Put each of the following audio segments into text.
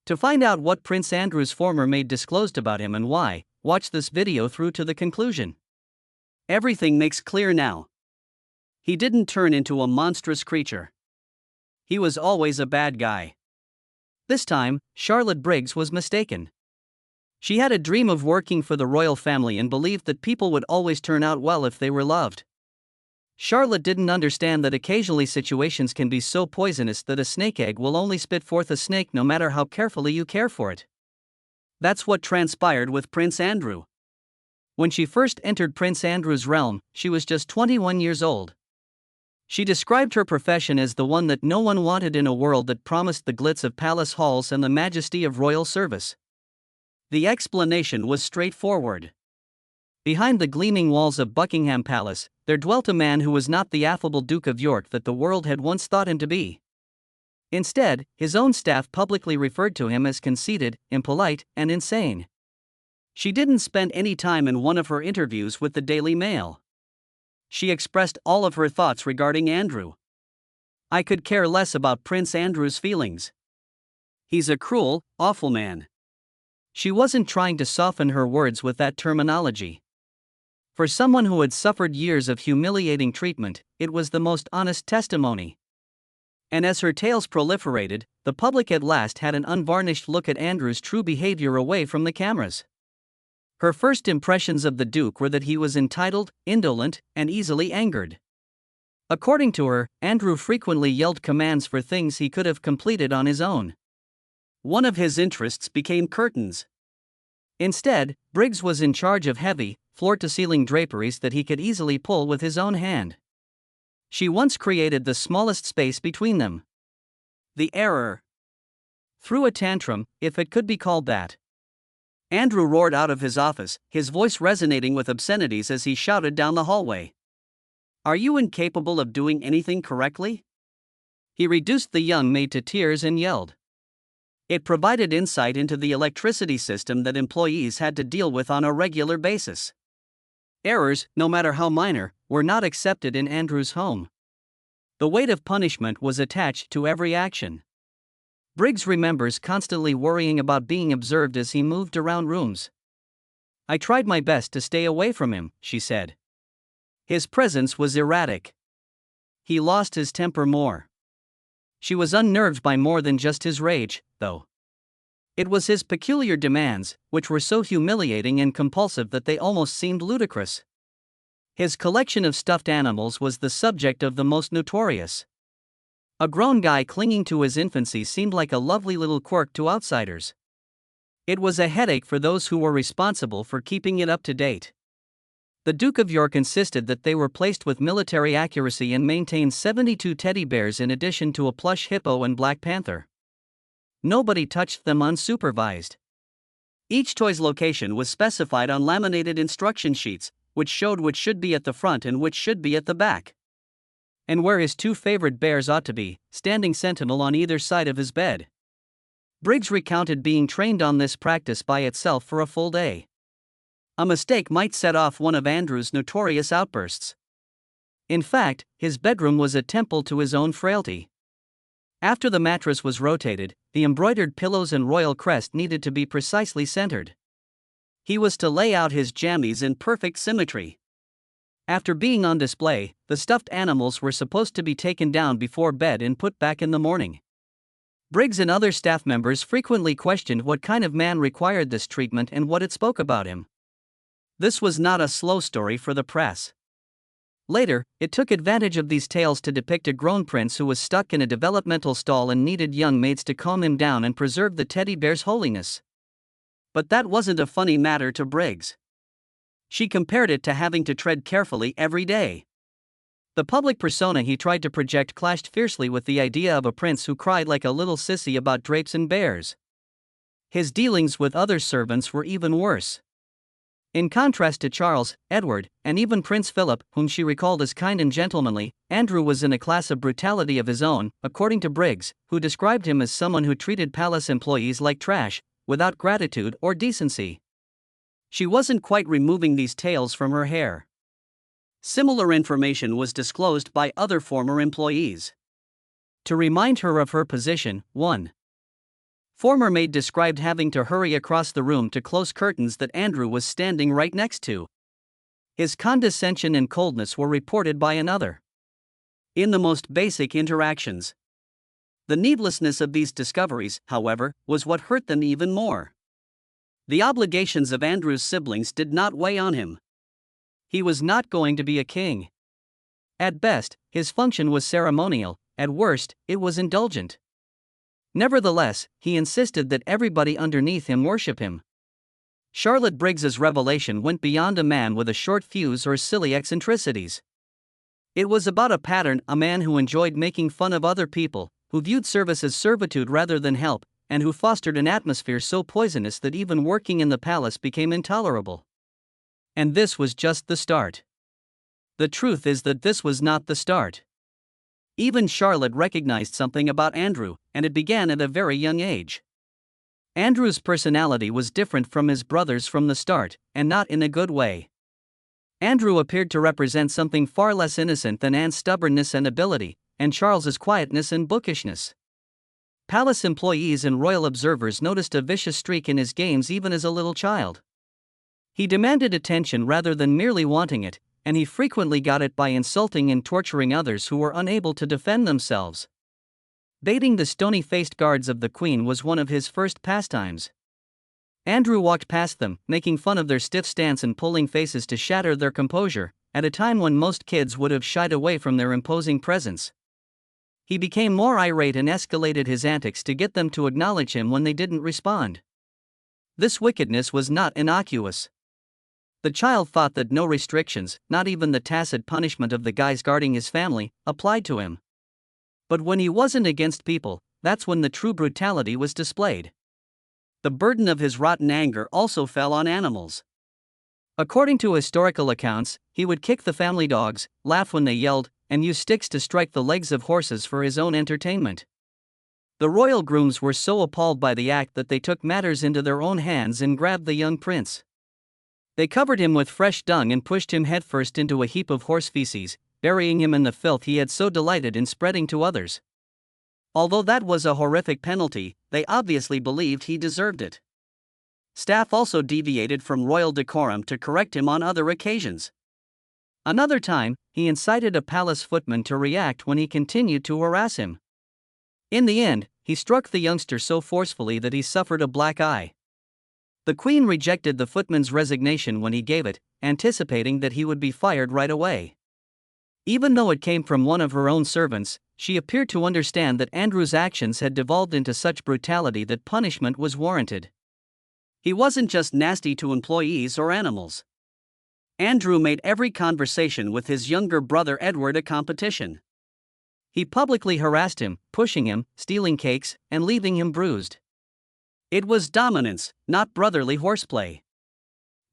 To find out what Prince Andrew's former maid disclosed about him and why, watch this video through to the conclusion. Everything makes clear now. He didn't turn into a monstrous creature. He was always a bad guy. This time, Charlotte Briggs was mistaken. She had a dream of working for the royal family and believed that people would always turn out well if they were loved. Charlotte didn't understand that occasionally situations can be so poisonous that a snake egg will only spit forth a snake no matter how carefully you care for it. That's what transpired with Prince Andrew. When she first entered Prince Andrew's realm, she was just 21 years old. She described her profession as the one that no one wanted in a world that promised the glitz of palace halls and the majesty of royal service. The explanation was straightforward. Behind the gleaming walls of Buckingham Palace, there dwelt a man who was not the affable Duke of York that the world had once thought him to be. Instead, his own staff publicly referred to him as conceited, impolite, and insane. She didn't spend any time in one of her interviews with the Daily Mail. She expressed all of her thoughts regarding Andrew. "I could care less about Prince Andrew's feelings. He's a cruel, awful man." She wasn't trying to soften her words with that terminology. For someone who had suffered years of humiliating treatment, it was the most honest testimony. And as her tales proliferated, the public at last had an unvarnished look at Andrew's true behavior away from the cameras. Her first impressions of the Duke were that he was entitled, indolent, and easily angered. According to her, Andrew frequently yelled commands for things he could have completed on his own. One of his interests became curtains. Instead, Briggs was in charge of heavy, floor-to-ceiling draperies that he could easily pull with his own hand. She once created the smallest space between them. The error. Threw a tantrum, if it could be called that. Andrew roared out of his office, his voice resonating with obscenities as he shouted down the hallway. "Are you incapable of doing anything correctly?" He reduced the young maid to tears and yelled. It provided insight into the electricity system that employees had to deal with on a regular basis. Errors, no matter how minor, were not accepted in Andrew's home. The weight of punishment was attached to every action. Briggs remembers constantly worrying about being observed as he moved around rooms. "I tried my best to stay away from him," she said. His presence was erratic. He lost his temper more. She was unnerved by more than just his rage, though. It was his peculiar demands, which were so humiliating and compulsive that they almost seemed ludicrous. His collection of stuffed animals was the subject of the most notorious. A grown guy clinging to his infancy seemed like a lovely little quirk to outsiders. It was a headache for those who were responsible for keeping it up to date. The Duke of York insisted that they were placed with military accuracy and maintained 72 teddy bears in addition to a plush hippo and Black Panther. Nobody touched them unsupervised. Each toy's location was specified on laminated instruction sheets, which showed which should be at the front and which should be at the back. And where his two favorite bears ought to be, standing sentinel on either side of his bed. Briggs recounted being trained on this practice by itself for a full day. A mistake might set off one of Andrew's notorious outbursts. In fact, his bedroom was a temple to his own frailty. After the mattress was rotated, the embroidered pillows and royal crest needed to be precisely centered. He was to lay out his jammies in perfect symmetry. After being on display, the stuffed animals were supposed to be taken down before bed and put back in the morning. Briggs and other staff members frequently questioned what kind of man required this treatment and what it spoke about him. This was not a slow story for the press. Later, it took advantage of these tales to depict a grown prince who was stuck in a developmental stall and needed young maids to calm him down and preserve the teddy bear's holiness. But that wasn't a funny matter to Briggs. She compared it to having to tread carefully every day. The public persona he tried to project clashed fiercely with the idea of a prince who cried like a little sissy about drapes and bears. His dealings with other servants were even worse. In contrast to Charles, Edward, and even Prince Philip, whom she recalled as kind and gentlemanly, Andrew was in a class of brutality of his own, according to Briggs, who described him as someone who treated palace employees like trash, without gratitude or decency. She wasn't quite removing these tales from her hair. Similar information was disclosed by other former employees. To remind her of her position, 1. Former maid described having to hurry across the room to close curtains that Andrew was standing right next to. His condescension and coldness were reported by another. In the most basic interactions. The needlessness of these discoveries, however, was what hurt them even more. The obligations of Andrew's siblings did not weigh on him. He was not going to be a king. At best, his function was ceremonial, at worst, it was indulgent. Nevertheless, he insisted that everybody underneath him worship him. Charlotte Briggs's revelation went beyond a man with a short fuse or silly eccentricities. It was about a pattern, a man who enjoyed making fun of other people, who viewed service as servitude rather than help, and who fostered an atmosphere so poisonous that even working in the palace became intolerable. And this was just the start. The truth is that this was not the start. Even Charlotte recognized something about Andrew, and it began at a very young age. Andrew's personality was different from his brother's from the start, and not in a good way. Andrew appeared to represent something far less innocent than Anne's stubbornness and ability, and Charles's quietness and bookishness. Palace employees and royal observers noticed a vicious streak in his games even as a little child. He demanded attention rather than merely wanting it, and he frequently got it by insulting and torturing others who were unable to defend themselves. Baiting the stony-faced guards of the Queen was one of his first pastimes. Andrew walked past them, making fun of their stiff stance and pulling faces to shatter their composure, at a time when most kids would have shied away from their imposing presence. He became more irate and escalated his antics to get them to acknowledge him when they didn't respond. This wickedness was not innocuous. The child thought that no restrictions, not even the tacit punishment of the guys guarding his family, applied to him. But when he wasn't against people, that's when the true brutality was displayed. The burden of his rotten anger also fell on animals. According to historical accounts, he would kick the family dogs, laugh when they yelled, and use sticks to strike the legs of horses for his own entertainment. The royal grooms were so appalled by the act that they took matters into their own hands and grabbed the young prince. They covered him with fresh dung and pushed him headfirst into a heap of horse feces, burying him in the filth he had so delighted in spreading to others. Although that was a horrific penalty, they obviously believed he deserved it. Staff also deviated from royal decorum to correct him on other occasions. Another time, he incited a palace footman to react when he continued to harass him. In the end, he struck the youngster so forcefully that he suffered a black eye. The Queen rejected the footman's resignation when he gave it, anticipating that he would be fired right away. Even though it came from one of her own servants, she appeared to understand that Andrew's actions had devolved into such brutality that punishment was warranted. He wasn't just nasty to employees or animals. Andrew made every conversation with his younger brother Edward a competition. He publicly harassed him, pushing him, stealing cakes, and leaving him bruised. It was dominance, not brotherly horseplay.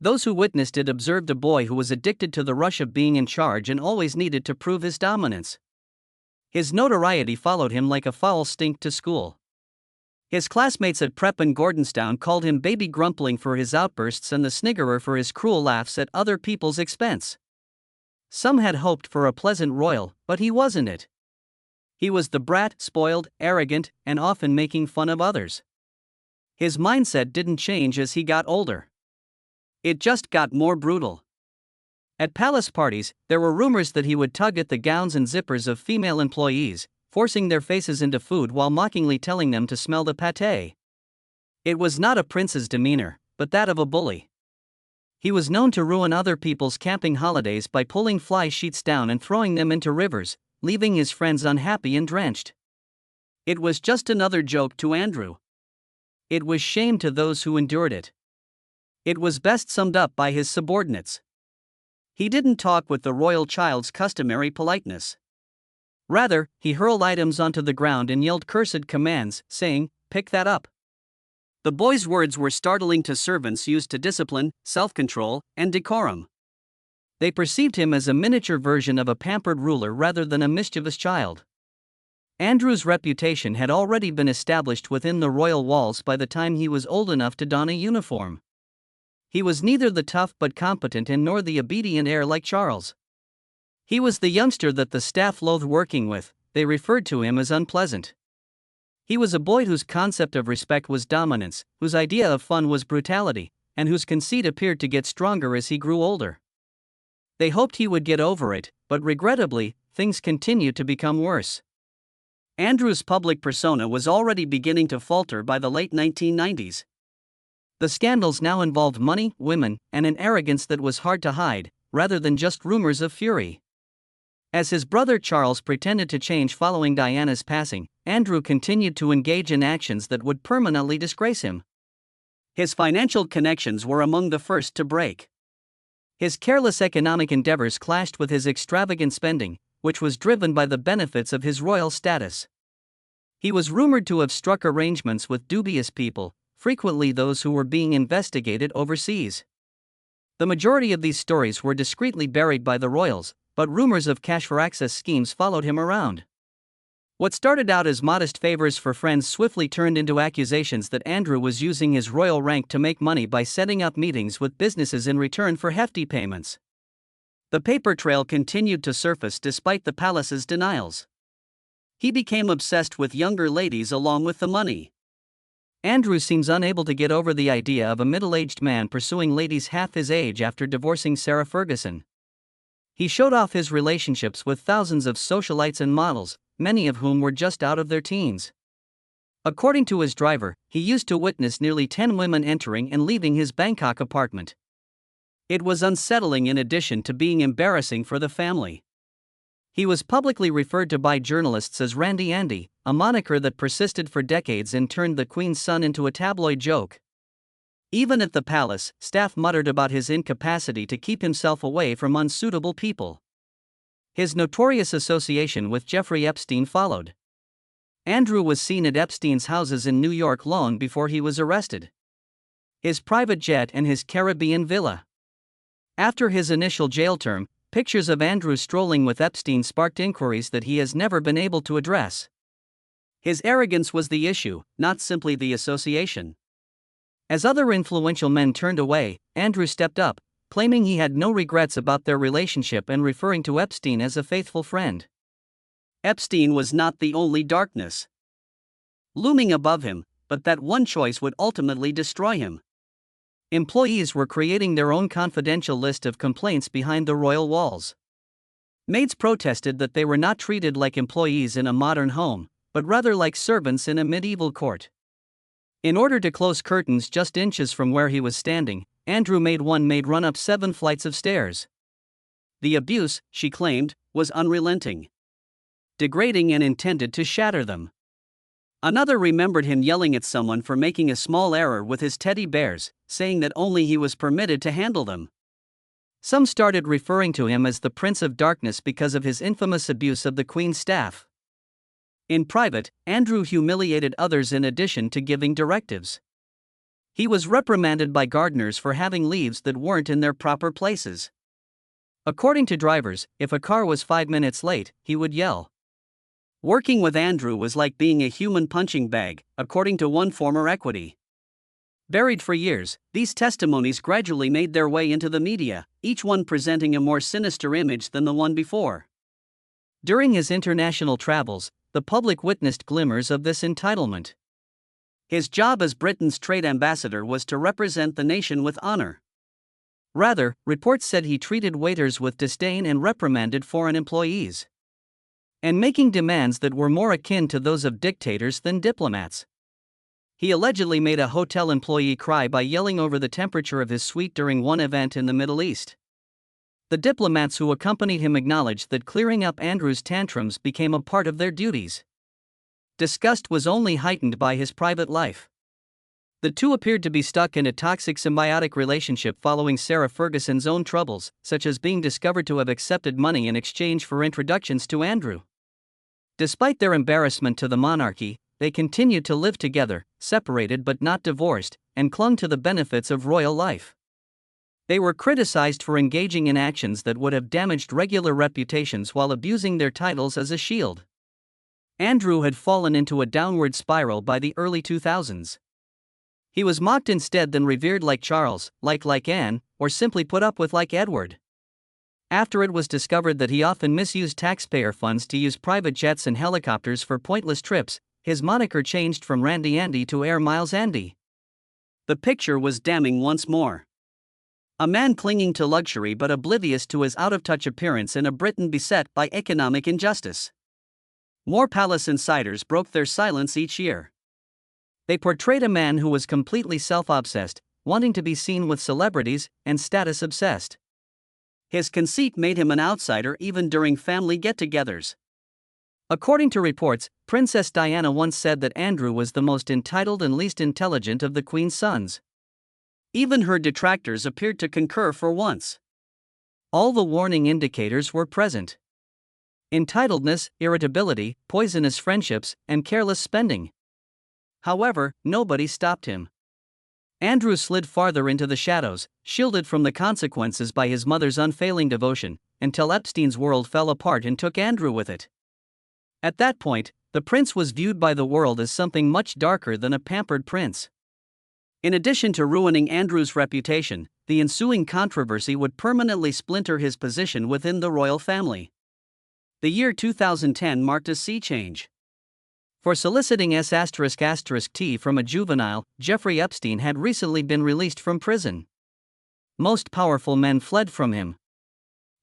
Those who witnessed it observed a boy who was addicted to the rush of being in charge and always needed to prove his dominance. His notoriety followed him like a foul stink to school. His classmates at Prep and Gordonstown called him Baby Grumpling for his outbursts and the Sniggerer for his cruel laughs at other people's expense. Some had hoped for a pleasant royal, but he wasn't it. He was the brat, spoiled, arrogant, and often making fun of others. His mindset didn't change as he got older. It just got more brutal. At palace parties, there were rumors that he would tug at the gowns and zippers of female employees, forcing their faces into food while mockingly telling them to smell the pâté. It was not a prince's demeanor, but that of a bully. He was known to ruin other people's camping holidays by pulling fly sheets down and throwing them into rivers, leaving his friends unhappy and drenched. It was just another joke to Andrew. It was shame to those who endured it. It was best summed up by his subordinates. He didn't talk with the royal child's customary politeness. Rather, he hurled items onto the ground and yelled cursed commands, saying, "Pick that up." The boy's words were startling to servants used to discipline, self-control, and decorum. They perceived him as a miniature version of a pampered ruler rather than a mischievous child. Andrew's reputation had already been established within the royal walls by the time he was old enough to don a uniform. He was neither the tough but competent and nor the obedient heir like Charles. He was the youngster that the staff loathed working with. They referred to him as unpleasant. He was a boy whose concept of respect was dominance, whose idea of fun was brutality, and whose conceit appeared to get stronger as he grew older. They hoped he would get over it, but regrettably, things continued to become worse. Andrew's public persona was already beginning to falter by the late 1990s. The scandals now involved money, women, and an arrogance that was hard to hide, rather than just rumors of fury. As his brother Charles pretended to change following Diana's passing, Andrew continued to engage in actions that would permanently disgrace him. His financial connections were among the first to break. His careless economic endeavors clashed with his extravagant spending, which was driven by the benefits of his royal status. He was rumored to have struck arrangements with dubious people, frequently those who were being investigated overseas. The majority of these stories were discreetly buried by the royals, but rumors of cash-for-access schemes followed him around. What started out as modest favors for friends swiftly turned into accusations that Andrew was using his royal rank to make money by setting up meetings with businesses in return for hefty payments. The paper trail continued to surface despite the palace's denials. He became obsessed with younger ladies along with the money. Andrew seems unable to get over the idea of a middle-aged man pursuing ladies half his age after divorcing Sarah Ferguson. He showed off his relationships with thousands of socialites and models, many of whom were just out of their teens. According to his driver, he used to witness nearly 10 women entering and leaving his Bangkok apartment. It was unsettling in addition to being embarrassing for the family. He was publicly referred to by journalists as Randy Andy, a moniker that persisted for decades and turned the Queen's son into a tabloid joke. Even at the palace, staff muttered about his incapacity to keep himself away from unsuitable people. His notorious association with Jeffrey Epstein followed. Andrew was seen at Epstein's houses in New York long before he was arrested. His private jet and his Caribbean villa. After his initial jail term, pictures of Andrew strolling with Epstein sparked inquiries that he has never been able to address. His arrogance was the issue, not simply the association. As other influential men turned away, Andrew stepped up, claiming he had no regrets about their relationship and referring to Epstein as a faithful friend. Epstein was not the only darkness looming above him, but that one choice would ultimately destroy him. Employees were creating their own confidential list of complaints behind the royal walls. Maids protested that they were not treated like employees in a modern home, but rather like servants in a medieval court. In order to close curtains just inches from where he was standing, Andrew made one maid run up 7 flights of stairs. The abuse, she claimed, was unrelenting, degrading, and intended to shatter them. Another remembered him yelling at someone for making a small error with his teddy bears, saying that only he was permitted to handle them. Some started referring to him as the Prince of Darkness because of his infamous abuse of the Queen's staff. In private, Andrew humiliated others in addition to giving directives. He was reprimanded by gardeners for having leaves that weren't in their proper places. According to drivers, if a car was 5 minutes late, he would yell. Working with Andrew was like being a human punching bag, according to one former equity. Buried for years, these testimonies gradually made their way into the media, each one presenting a more sinister image than the one before. During his international travels, the public witnessed glimmers of this entitlement. His job as Britain's trade ambassador was to represent the nation with honor. Rather, reports said he treated waiters with disdain and reprimanded foreign employees, and making demands that were more akin to those of dictators than diplomats. He allegedly made a hotel employee cry by yelling over the temperature of his suite during one event in the Middle East. The diplomats who accompanied him acknowledged that clearing up Andrew's tantrums became a part of their duties. Disgust was only heightened by his private life. The two appeared to be stuck in a toxic symbiotic relationship following Sarah Ferguson's own troubles, such as being discovered to have accepted money in exchange for introductions to Andrew. Despite their embarrassment to the monarchy, they continued to live together, separated but not divorced, and clung to the benefits of royal life. They were criticized for engaging in actions that would have damaged regular reputations while abusing their titles as a shield. Andrew had fallen into a downward spiral by the early 2000s. He was mocked instead than revered like Charles, like Anne, or simply put up with like Edward. After it was discovered that he often misused taxpayer funds to use private jets and helicopters for pointless trips, his moniker changed from Randy Andy to Air Miles Andy. The picture was damning once more. A man clinging to luxury but oblivious to his out-of-touch appearance in a Britain beset by economic injustice. More palace insiders broke their silence each year. They portrayed a man who was completely self-obsessed, wanting to be seen with celebrities, and status-obsessed. His conceit made him an outsider even during family get-togethers. According to reports, Princess Diana once said that Andrew was the most entitled and least intelligent of the Queen's sons. Even her detractors appeared to concur for once. All the warning indicators were present: entitledness, irritability, poisonous friendships, and careless spending. However, nobody stopped him. Andrew slid farther into the shadows, shielded from the consequences by his mother's unfailing devotion, until Epstein's world fell apart and took Andrew with it. At that point, the prince was viewed by the world as something much darker than a pampered prince. In addition to ruining Andrew's reputation, the ensuing controversy would permanently splinter his position within the royal family. The year 2010 marked a sea change. For soliciting S***T from a juvenile, Jeffrey Epstein had recently been released from prison. Most powerful men fled from him.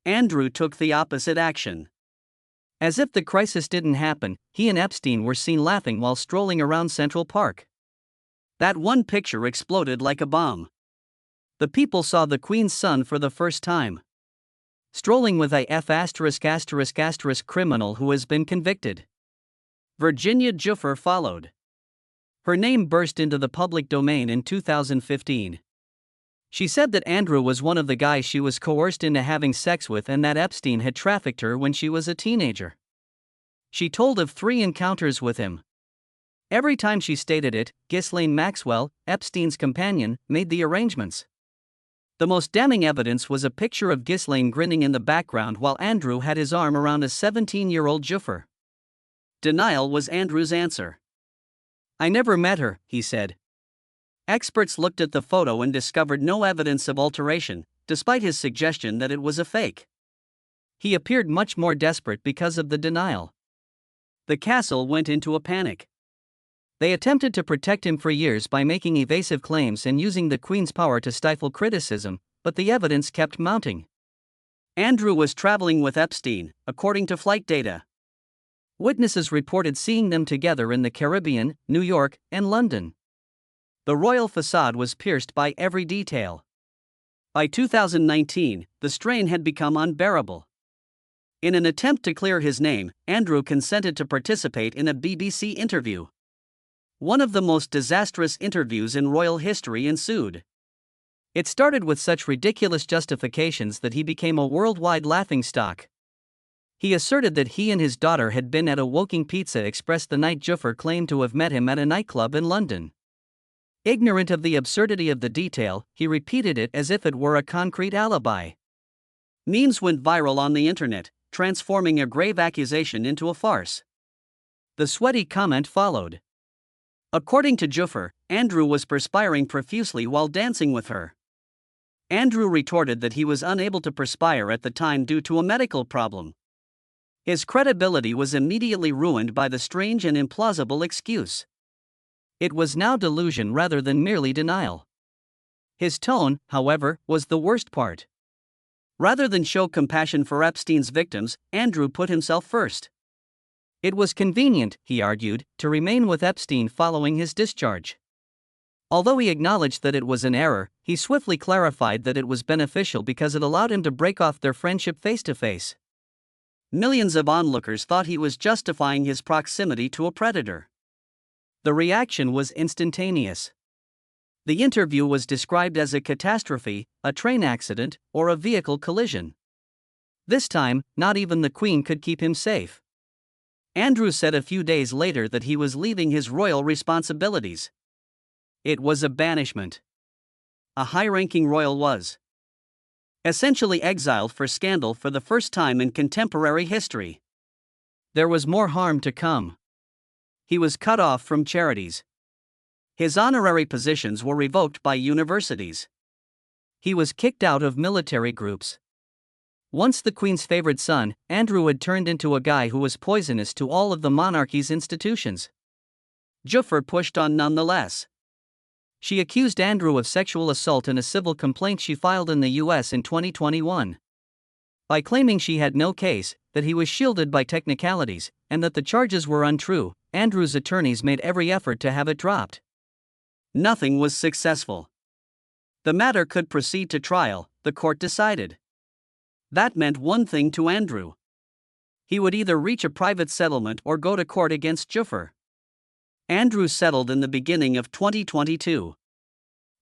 Andrew took the opposite action. As if the crisis didn't happen, he and Epstein were seen laughing while strolling around Central Park. That one picture exploded like a bomb. The people saw the Queen's son for the first time. Strolling with a F*** criminal who has been convicted. Virginia Giuffre followed. Her name burst into the public domain in 2015. She said that Andrew was one of the guys she was coerced into having sex with and that Epstein had trafficked her when she was a teenager. She told of 3 encounters with him. Every time she stated it, Ghislaine Maxwell, Epstein's companion, made the arrangements. The most damning evidence was a picture of Ghislaine grinning in the background while Andrew had his arm around a 17-year-old Giuffre. Denial was Andrew's answer. "I never met her," he said. Experts looked at the photo and discovered no evidence of alteration, despite his suggestion that it was a fake. He appeared much more desperate because of the denial. The castle went into a panic. They attempted to protect him for years by making evasive claims and using the Queen's power to stifle criticism, but the evidence kept mounting. Andrew was traveling with Epstein, according to flight data. Witnesses reported seeing them together in the Caribbean, New York, and London. The royal facade was pierced by every detail. By 2019, the strain had become unbearable. In an attempt to clear his name, Andrew consented to participate in a BBC interview. One of the most disastrous interviews in royal history ensued. It started with such ridiculous justifications that he became a worldwide laughingstock. He asserted that he and his daughter had been at a Woking Pizza Express the night Giuffre claimed to have met him at a nightclub in London. Ignorant of the absurdity of the detail, he repeated it as if it were a concrete alibi. Memes went viral on the internet, transforming a grave accusation into a farce. The sweaty comment followed. According to Giuffre, Andrew was perspiring profusely while dancing with her. Andrew retorted that he was unable to perspire at the time due to a medical problem. His credibility was immediately ruined by the strange and implausible excuse. It was now delusion rather than merely denial. His tone, however, was the worst part. Rather than show compassion for Epstein's victims, Andrew put himself first. It was convenient, he argued, to remain with Epstein following his discharge. Although he acknowledged that it was an error, he swiftly clarified that it was beneficial because it allowed him to break off their friendship face-to-face. Millions of onlookers thought he was justifying his proximity to a predator. The reaction was instantaneous. The interview was described as a catastrophe, a train accident, or a vehicle collision. This time, not even the Queen could keep him safe. Andrew said a few days later that he was leaving his royal responsibilities. It was a banishment. A high-ranking royal was essentially exiled for scandal for the first time in contemporary history. There was more harm to come. He was cut off from charities. His honorary positions were revoked by universities. He was kicked out of military groups. Once the Queen's favorite son, Andrew had turned into a guy who was poisonous to all of the monarchy's institutions. Juffer pushed on nonetheless. She accused Andrew of sexual assault in a civil complaint she filed in the US in 2021. By claiming she had no case, that he was shielded by technicalities, and that the charges were untrue, Andrew's attorneys made every effort to have it dropped. Nothing was successful. The matter could proceed to trial, the court decided. That meant one thing to Andrew. He would either reach a private settlement or go to court against Juffer. Andrew settled in the beginning of 2022.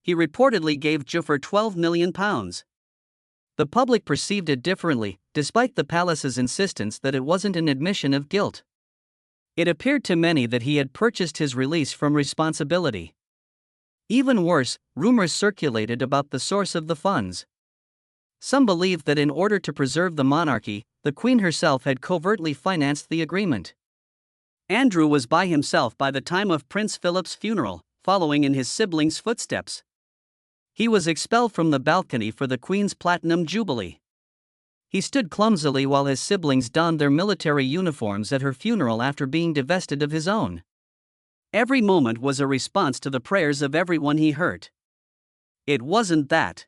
He reportedly gave Juffer £12 million. The public perceived it differently, despite the palace's insistence that it wasn't an admission of guilt. It appeared to many that he had purchased his release from responsibility. Even worse, rumors circulated about the source of the funds. Some believed that in order to preserve the monarchy, the Queen herself had covertly financed the agreement. Andrew was by himself by the time of Prince Philip's funeral, following in his siblings' footsteps. He was expelled from the balcony for the Queen's Platinum Jubilee. He stood clumsily while his siblings donned their military uniforms at her funeral after being divested of his own. Every moment was a response to the prayers of everyone he hurt. It wasn't that.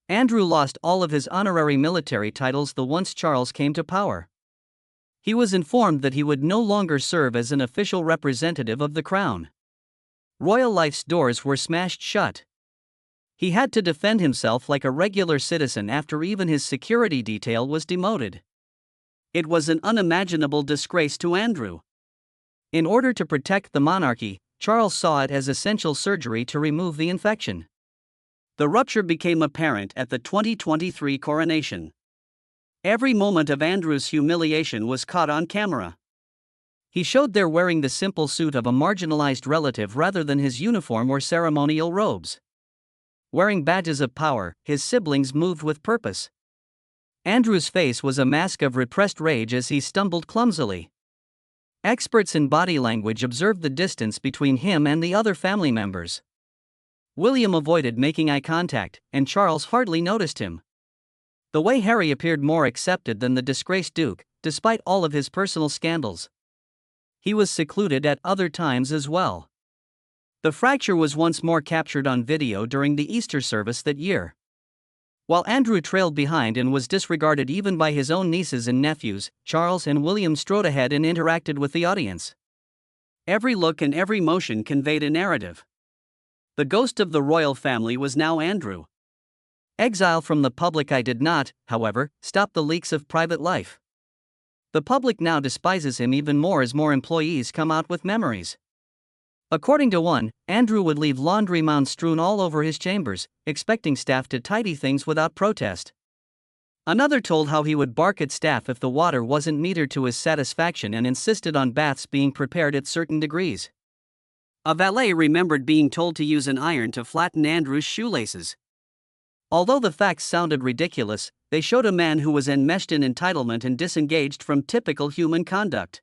Andrew lost all of his honorary military titles once Charles came to power. He was informed that he would no longer serve as an official representative of the crown. Royal life's doors were smashed shut. He had to defend himself like a regular citizen after even his security detail was demoted. It was an unimaginable disgrace to Andrew. In order to protect the monarchy, Charles saw it as essential surgery to remove the infection. The rupture became apparent at the 2023 coronation. Every moment of Andrew's humiliation was caught on camera. He showed there wearing the simple suit of a marginalized relative rather than his uniform or ceremonial robes. Wearing badges of power, his siblings moved with purpose. Andrew's face was a mask of repressed rage as he stumbled clumsily. Experts in body language observed the distance between him and the other family members. William avoided making eye contact, and Charles hardly noticed him. The way Harry appeared more accepted than the disgraced Duke, despite all of his personal scandals. He was secluded at other times as well. The fracture was once more captured on video during the Easter service that year. While Andrew trailed behind and was disregarded even by his own nieces and nephews, Charles and William strode ahead and interacted with the audience. Every look and every motion conveyed a narrative. The ghost of the royal family was now Andrew. Exile from the public eye did not, however, stop the leaks of private life. The public now despises him even more as more employees come out with memories. According to one, Andrew would leave laundry mounds strewn all over his chambers, expecting staff to tidy things without protest. Another told how he would bark at staff if the water wasn't metered to his satisfaction and insisted on baths being prepared at certain degrees. A valet remembered being told to use an iron to flatten Andrew's shoelaces. Although the facts sounded ridiculous, they showed a man who was enmeshed in entitlement and disengaged from typical human conduct.